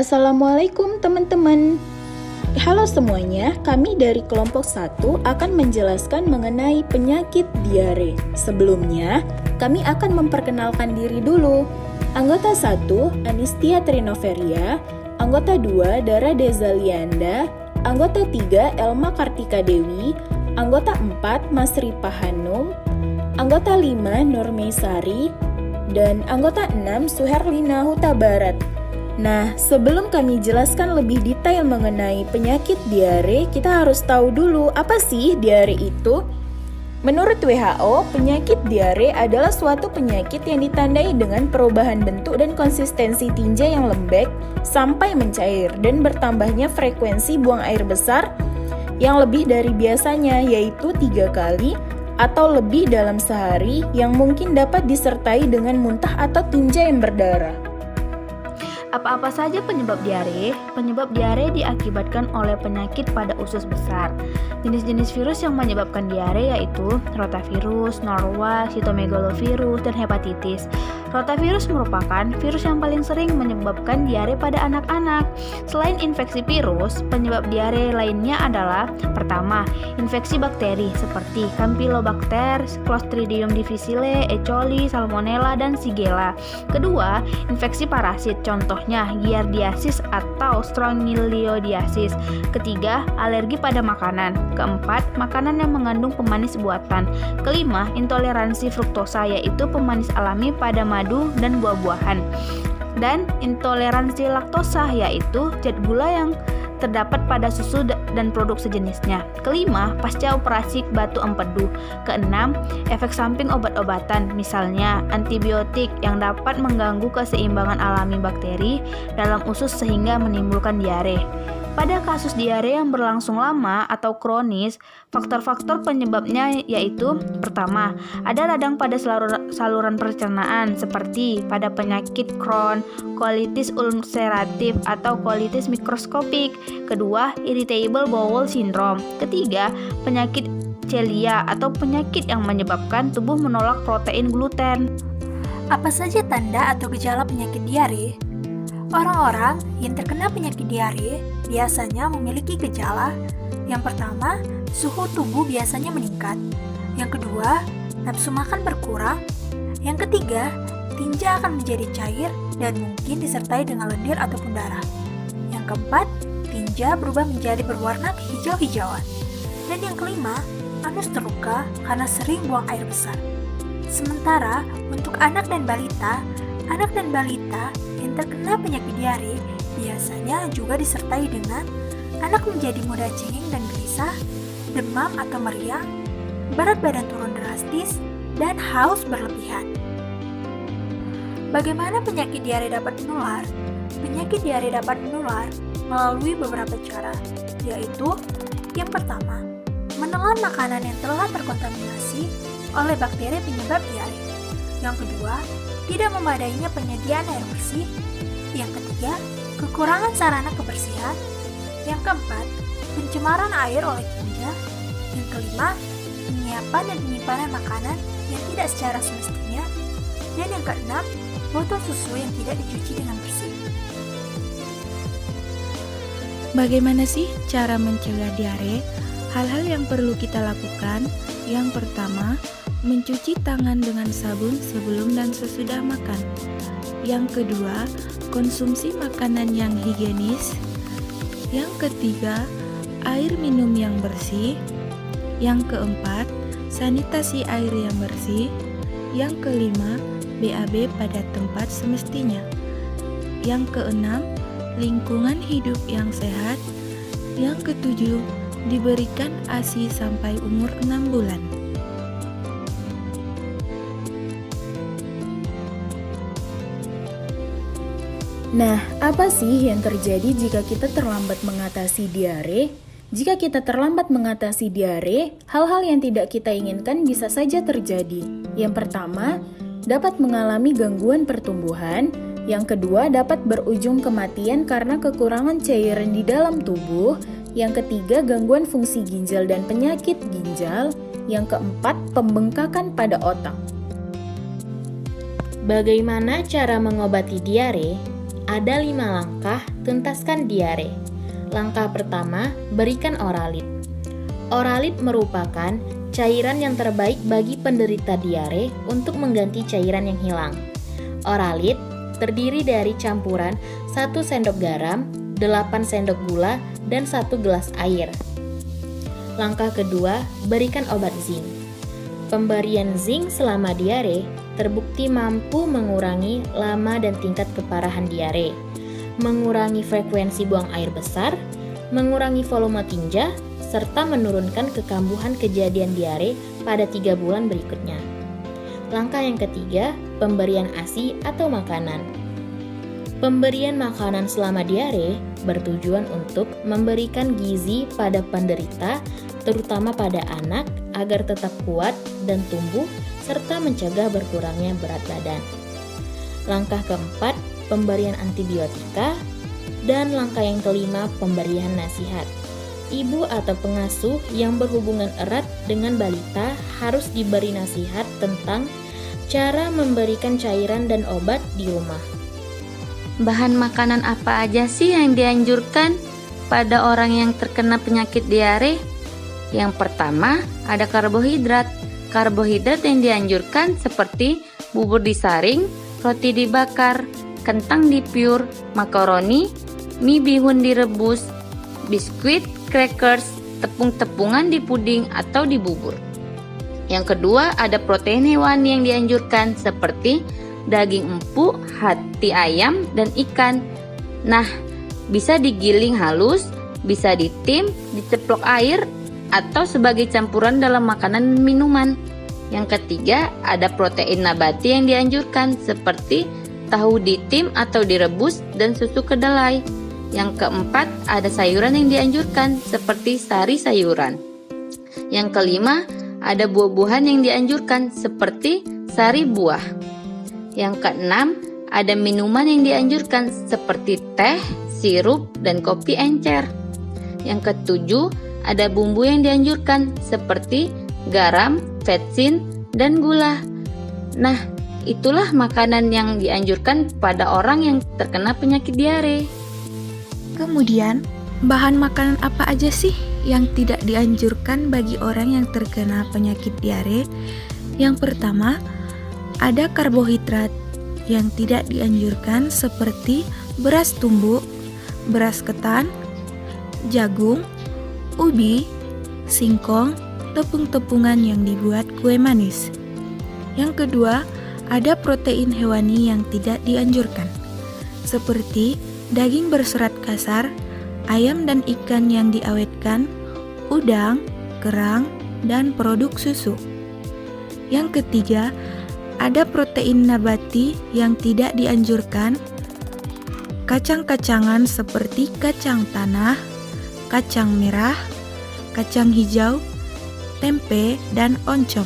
Assalamualaikum teman-teman. Halo semuanya, kami dari kelompok 1 akan menjelaskan mengenai penyakit diare. Sebelumnya, kami akan memperkenalkan diri dulu. Anggota 1, Anistia Trinoveria. Anggota 2, Dara Dezalianda. Anggota 3, Elma Kartika Dewi. Anggota 4, Mas Ripa Hanum. Anggota 5, Nurmeisari. Dan anggota 6, Suherlina Huta Barat. Nah, sebelum kami jelaskan lebih detail mengenai penyakit diare, kita harus tahu dulu apa sih diare itu. Menurut WHO, penyakit diare adalah suatu penyakit yang ditandai dengan perubahan bentuk dan konsistensi tinja yang lembek sampai mencair dan bertambahnya frekuensi buang air besar yang lebih dari biasanya, yaitu 3 kali atau lebih dalam sehari, yang mungkin dapat disertai dengan muntah atau tinja yang berdarah. Apa-apa saja penyebab diare? Penyebab diare diakibatkan oleh penyakit pada usus besar. Jenis-jenis virus yang menyebabkan diare yaitu rotavirus, norwalk, cytomegalovirus, dan hepatitis. Rotavirus merupakan virus yang paling sering menyebabkan diare pada anak-anak. Selain infeksi virus, penyebab diare lainnya adalah: pertama, infeksi bakteri seperti Campylobacter, Clostridium difficile, E. coli, Salmonella, dan Shigella. Kedua, infeksi parasit, contohnya giardiasis atau strongylioidiasis. Ketiga, alergi pada makanan. Keempat, makanan yang mengandung pemanis buatan. Kelima, intoleransi fruktosa, yaitu pemanis alami pada madu dan buah-buahan. Dan intoleransi laktosa, yaitu zat gula yang terdapat pada susu dan produk sejenisnya. Kelima, pasca operasi batu empedu. Keenam, efek samping obat-obatan, misalnya antibiotik yang dapat mengganggu keseimbangan alami bakteri dalam usus sehingga menimbulkan diare. Pada kasus diare yang berlangsung lama atau kronis, faktor-faktor penyebabnya yaitu: pertama, ada radang pada saluran pencernaan seperti pada penyakit Crohn, colitis ulceratif atau colitis mikroskopik. Kedua, irritable bowel syndrome. Ketiga, penyakit celiak atau penyakit yang menyebabkan tubuh menolak protein gluten. Apa saja tanda atau gejala penyakit diare? Orang-orang yang terkena penyakit diare biasanya memiliki gejala. Yang pertama, suhu tubuh biasanya meningkat. Yang kedua, nafsu makan berkurang. Yang ketiga, tinja akan menjadi cair dan mungkin disertai dengan lendir ataupun darah. Yang keempat, tinja berubah menjadi berwarna kehijau-hijauan. Dan yang kelima, anus terluka karena sering buang air besar. Sementara untuk anak dan balita yang terkena penyakit diare biasanya juga disertai dengan anak menjadi mudah cengeng dan gelisah, demam atau meriang, berat badan turun drastis, dan haus berlebihan. Bagaimana penyakit diare dapat menular? Penyakit diare dapat menular melalui beberapa cara, yaitu: yang pertama, menelan makanan yang telah terkontaminasi oleh bakteri penyebab diare. Yang kedua, tidak memadainya penyediaan air bersih. Yang ketiga, kekurangan sarana kebersihan. Yang keempat, pencemaran air oleh tinja. Yang kelima, penyiapan dan penyimpanan makanan yang tidak secara semestinya. Dan yang keenam, botol susu yang tidak dicuci dengan bersih. Bagaimana sih cara mencegah diare? Hal-hal yang perlu kita lakukan: yang pertama, mencuci tangan dengan sabun sebelum dan sesudah makan. Yang kedua, konsumsi makanan yang higienis. Yang ketiga, air minum yang bersih. Yang keempat, sanitasi air yang bersih. Yang kelima, BAB pada tempat semestinya. Yang keenam, lingkungan hidup yang sehat. Yang ketujuh, diberikan ASI sampai umur 6 bulan. Nah, apa sih yang terjadi jika kita terlambat mengatasi diare? Jika kita terlambat mengatasi diare, hal-hal yang tidak kita inginkan bisa saja terjadi. Yang pertama, dapat mengalami gangguan pertumbuhan. Yang kedua, dapat berujung kematian karena kekurangan cairan di dalam tubuh. Yang ketiga, gangguan fungsi ginjal dan penyakit ginjal. Yang keempat, pembengkakan pada otak. Bagaimana cara mengobati diare? Ada 5 langkah tuntaskan diare. Langkah pertama, berikan Oralit. Oralit merupakan cairan yang terbaik bagi penderita diare untuk mengganti cairan yang hilang. Oralit terdiri dari campuran 1 sendok garam, 8 sendok gula, dan 1 gelas air. Langkah kedua, berikan obat zinc. Pemberian zinc selama diare terbukti mampu mengurangi lama dan tingkat keparahan diare, mengurangi frekuensi buang air besar, mengurangi volume tinja, serta menurunkan kekambuhan kejadian diare pada 3 bulan berikutnya. Langkah yang ketiga, pemberian ASI atau makanan. Pemberian makanan selama diare bertujuan untuk memberikan gizi pada penderita, terutama pada anak, agar tetap kuat dan tumbuh, serta mencegah berkurangnya berat badan. Langkah keempat, pemberian antibiotika. Dan langkah yang kelima, pemberian nasihat. Ibu atau pengasuh yang berhubungan erat dengan balita harus diberi nasihat tentang cara memberikan cairan dan obat di rumah. Bahan makanan apa aja sih yang dianjurkan pada orang yang terkena penyakit diare? Yang pertama, ada karbohidrat. Karbohidrat yang dianjurkan seperti bubur disaring, roti dibakar, kentang dipiur, makaroni, mie bihun direbus, biskuit, crackers, tepung-tepungan di puding atau di bubur. Yang kedua, ada protein hewani yang dianjurkan seperti daging empuk, hati ayam, dan ikan. Nah, bisa digiling halus, bisa ditim, diceplok air, atau sebagai campuran dalam makanan dan minuman. Yang ketiga, ada protein nabati yang dianjurkan seperti tahu ditim atau direbus dan susu kedelai. Yang keempat, ada sayuran yang dianjurkan seperti sari sayuran. Yang kelima, ada buah-buahan yang dianjurkan seperti sari buah. Yang keenam, ada minuman yang dianjurkan seperti teh, sirup, dan kopi encer. Yang ketujuh, ada bumbu yang dianjurkan seperti garam, vetsin, dan gula. Nah, itulah makanan yang dianjurkan pada orang yang terkena penyakit diare. Kemudian, bahan makanan apa aja sih yang tidak dianjurkan bagi orang yang terkena penyakit diare? Yang pertama, ada karbohidrat yang tidak dianjurkan seperti beras tumbuk, beras ketan, jagung, ubi, singkong, tepung-tepungan yang dibuat kue manis. Yang kedua, ada protein hewani yang tidak dianjurkan, seperti daging berserat kasar, ayam dan ikan yang diawetkan, udang, kerang, dan produk susu. Yang ketiga, ada protein nabati yang tidak dianjurkan, kacang-kacangan seperti kacang tanah, kacang merah, kacang hijau, tempe, dan oncom.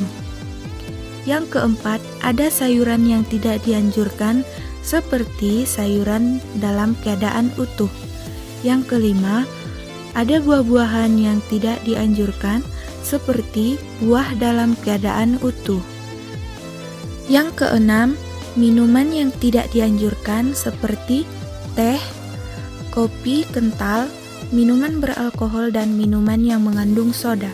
Yang keempat, ada sayuran yang tidak dianjurkan seperti sayuran dalam keadaan utuh. Yang kelima, ada buah-buahan yang tidak dianjurkan seperti buah dalam keadaan utuh. Yang keenam, minuman yang tidak dianjurkan seperti teh, kopi kental, minuman beralkohol, dan minuman yang mengandung soda.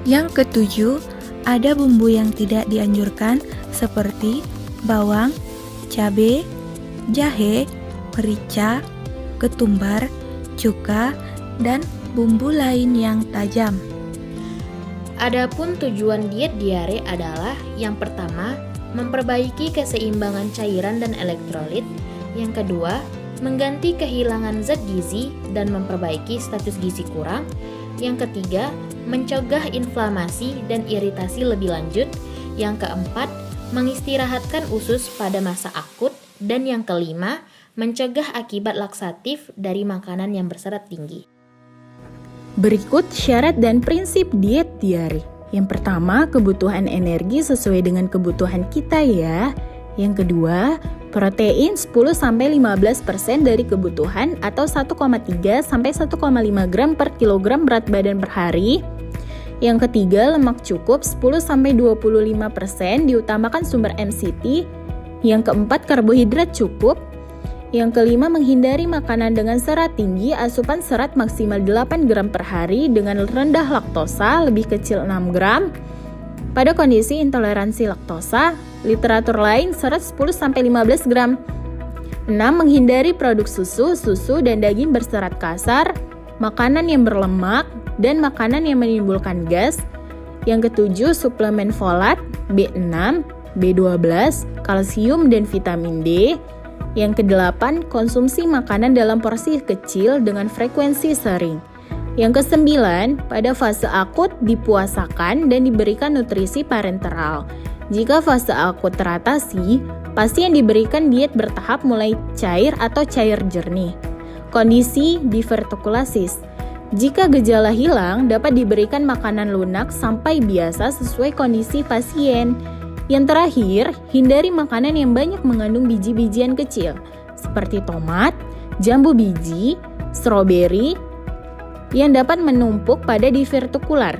Yang ketujuh, ada bumbu yang tidak dianjurkan seperti bawang, cabai, jahe, merica, ketumbar, cuka, dan bumbu lain yang tajam. Adapun tujuan diet diare adalah yang pertama, memperbaiki keseimbangan cairan dan elektrolit. Yang kedua, mengganti kehilangan zat gizi dan memperbaiki status gizi kurang. Yang ketiga, mencegah inflamasi dan iritasi lebih lanjut. Yang keempat, mengistirahatkan usus pada masa akut. Dan yang kelima, mencegah akibat laksatif dari makanan yang berserat tinggi. Berikut syarat dan prinsip diet diare. Yang pertama, kebutuhan energi sesuai dengan kebutuhan kita ya. Yang kedua, protein 10-15% dari kebutuhan atau 1,3-1,5 gram per kilogram berat badan per hari. Yang ketiga, lemak cukup 10-25%, diutamakan sumber MCT. Yang keempat, karbohidrat cukup. Yang kelima, menghindari makanan dengan serat tinggi, asupan serat maksimal 8 gram per hari dengan rendah laktosa, lebih kecil 6 gram. Pada kondisi intoleransi laktosa, literatur lain serat 10-15 gram. 6. Menghindari produk susu, dan daging berserat kasar, makanan yang berlemak, dan makanan yang menimbulkan gas. Yang ketujuh, suplemen folat, B6, B12, kalsium, dan vitamin D. Yang kedelapan, konsumsi makanan dalam porsi kecil dengan frekuensi sering. Yang kesembilan, pada fase akut dipuasakan dan diberikan nutrisi parenteral. Jika fase akut teratasi, pasien diberikan diet bertahap mulai cair atau cair jernih. Kondisi divertikulasis. Jika gejala hilang, dapat diberikan makanan lunak sampai biasa sesuai kondisi pasien. Yang terakhir, hindari makanan yang banyak mengandung biji-bijian kecil, seperti tomat, jambu biji, stroberi, yang dapat menumpuk pada divertikular.